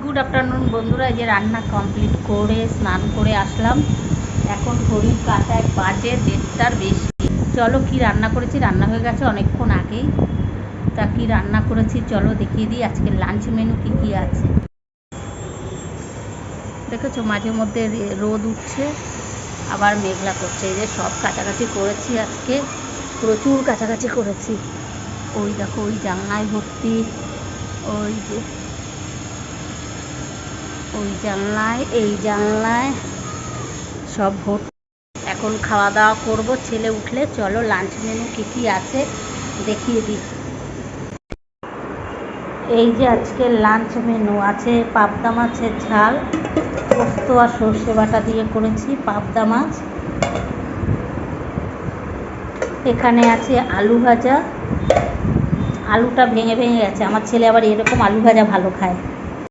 Good afternoon বন্ধুরা, এই যে রান্না কমপ্লিট করে স্নান করে আসলাম। এখন ঘড়ির কাঁটায় বাজে 1:30টার বেশি। চলো কি রান্না করেছি, রান্না হয়ে গেছে অনেকক্ষণ আগেই। তা কি রান্না করেছি চলো দেখিয়ে দিই। আজকে লাঞ্চ মেনু কি কি আছে দেখেছো, মাঝে মধ্যে রোদ উঠছে আবার মেঘলা করছে। এই যে সব কাছাকাছি করেছি, আজকে প্রচুর কাছাকাছি করেছি। ওই দেখো ওই জানলায় ভর্তি, ওই যে ওই জানলায় এই জানলায় সব ভোট। এখন খাওয়া দাওয়া করব, ছেলে উঠলে চলো লাঞ্চ মেনু কী কী আছে দেখিয়ে দিই। এই যে আজকে লাঞ্চ মেনু আছে পাবদা মাছের ঝাল, পোস্ত আর সর্ষে বাটা দিয়ে করেছি পাবদা মাছ। এখানে আছে আলু ভাজা, আলুটা ভেঙে ভেঙে গেছে, আমার ছেলে আবার এরকম আলু ভাজা ভালো খায়।